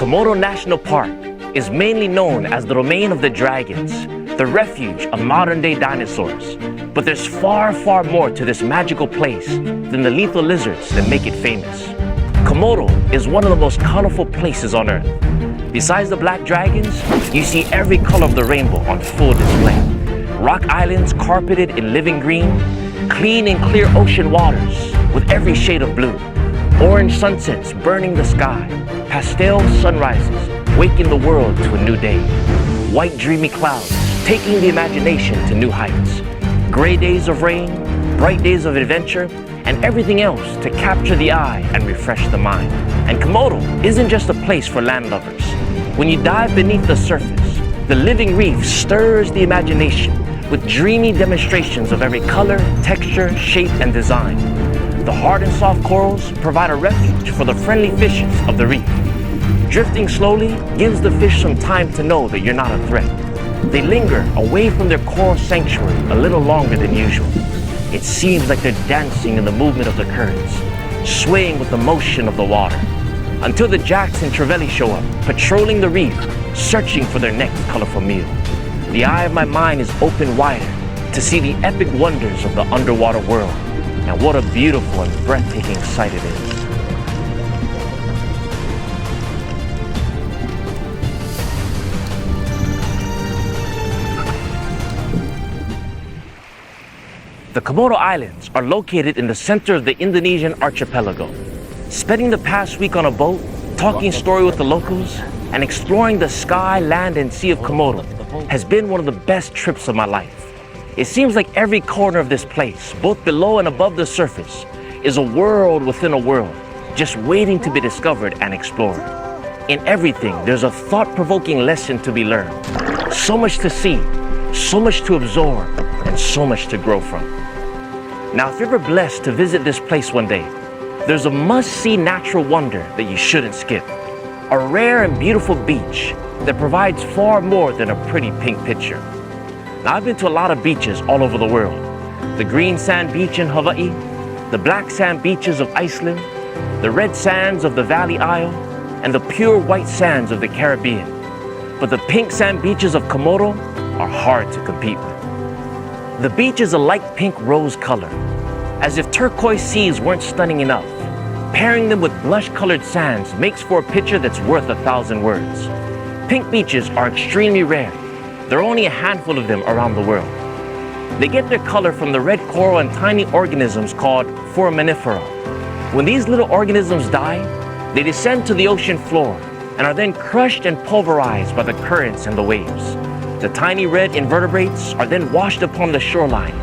Komodo National Park is mainly known as the domain of the dragons, the refuge of modern-day dinosaurs. But there's far, far more to this magical place than the lethal lizards that make it famous. Komodo is one of the most colorful places on Earth. Besides the black dragons, you see every color of the rainbow on full display. Rock islands carpeted in living green, clean and clear ocean waters with every shade of blue, orange sunsets burning the sky, pastel sunrises waking the world to a new day, white dreamy clouds taking the imagination to new heights, gray days of rain, bright days of adventure, and everything else to capture the eye and refresh the mind. And Komodo isn't just a place for landlubbers. When you dive beneath the surface, the living reef stirs the imagination with dreamy demonstrations of every color, texture, shape, and design. The hard and soft corals provide a refuge for the friendly fishes of the reef. Drifting slowly gives the fish some time to know that you're not a threat. They linger away from their coral sanctuary a little longer than usual. It seems like they're dancing in the movement of the currents, swaying with the motion of the water, until the jacks and trevally show up, patrolling the reef, searching for their next colorful meal. The eye of my mind is open wider to see the epic wonders of the underwater world, and what a beautiful and breathtaking sight it is. The Komodo Islands are located in the center of the Indonesian archipelago. Spending the past week on a boat, talking story with the locals, and exploring the sky, land, and sea of Komodo has been one of the best trips of my life. It seems like every corner of this place, both below and above the surface, is a world within a world, just waiting to be discovered and explored. In everything, there's a thought-provoking lesson to be learned. So much to see, so much to absorb, and so much to grow from. Now, if you're ever blessed to visit this place one day, there's a must-see natural wonder that you shouldn't skip. A rare and beautiful beach that provides far more than a pretty pink picture. Now, I've been to a lot of beaches all over the world. The green sand beach in Hawaii, the black sand beaches of Iceland, the red sands of the Valley Isle, and the pure white sands of the Caribbean. But the pink sand beaches of Komodo are hard to compete with. The beach is a light pink rose color, as if turquoise seas weren't stunning enough. Pairing them with blush-colored sands makes for a picture that's worth 1,000 words. Pink beaches are extremely rare. There are only a handful of them around the world. They get their color from the red coral and tiny organisms called foraminifera. When these little organisms die, they descend to the ocean floor and are then crushed and pulverized by the currents and the waves. The tiny red invertebrates are then washed upon the shoreline,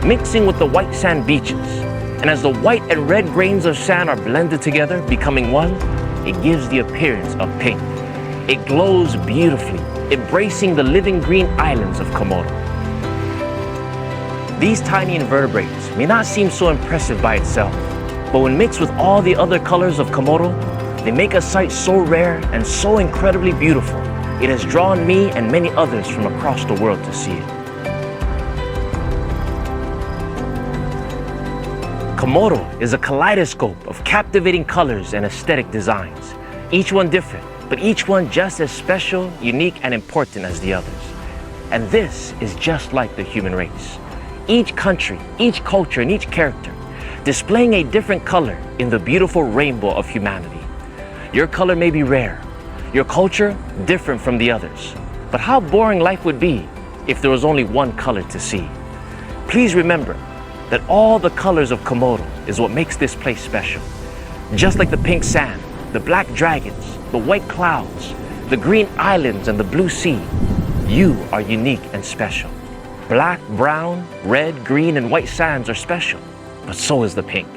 mixing with the white sand beaches. And as the white and red grains of sand are blended together, becoming one, it gives the appearance of pink. It glows beautifully, embracing the living green islands of Komodo. These tiny invertebrates may not seem so impressive by itself, but when mixed with all the other colors of Komodo, they make a sight so rare and so incredibly beautiful. It has drawn me and many others from across the world to see it. Komodo is a kaleidoscope of captivating colors and aesthetic designs, each one different, but each one just as special, unique, and important as the others. And this is just like the human race. Each country, each culture, and each character displaying a different color in the beautiful rainbow of humanity. Your color may be rare, your culture different from the others, but how boring life would be if there was only one color to see. Please remember that all the colors of Komodo is what makes this place special. Just like the pink sand, the black dragons, the white clouds, the green islands, and the blue sea, you are unique and special. Black, brown, red, green, and white sands are special, but so is the pink.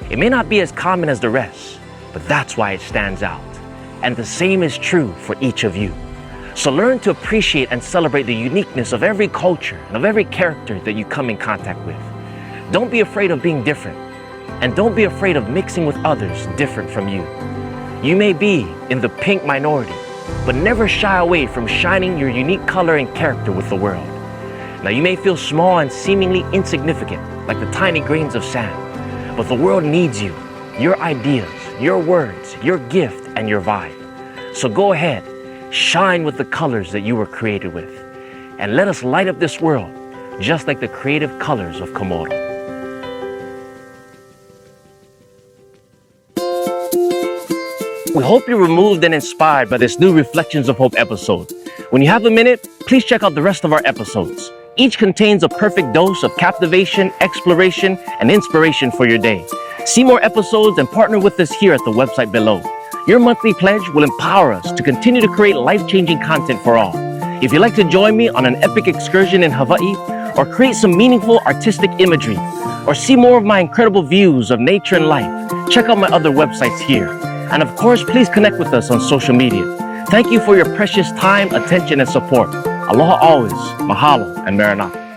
It may not be as common as the rest, but that's why it stands out. And the same is true for each of you. So learn to appreciate and celebrate the uniqueness of every culture and of every character that you come in contact with. Don't be afraid of being different, and don't be afraid of mixing with others different from you. You may be in the pink minority, but never shy away from shining your unique color and character with the world. Now, you may feel small and seemingly insignificant, like the tiny grains of sand, but the world needs you, your ideas, your words, your gift, and your vibe. So go ahead, shine with the colors that you were created with, and let us light up this world just like the creative colors of Komodo. We hope you were moved and inspired by this new Reflections of Hope episode. When you have a minute, please check out the rest of our episodes. Each contains a perfect dose of captivation, exploration, and inspiration for your day. See more episodes and partner with us here at the website below. Your monthly pledge will empower us to continue to create life-changing content for all. If you'd like to join me on an epic excursion in Hawaii, or create some meaningful artistic imagery, or see more of my incredible views of nature and life, check out my other websites here. And of course, please connect with us on social media. Thank you for your precious time, attention, and support. Aloha always, mahalo, and maranatha.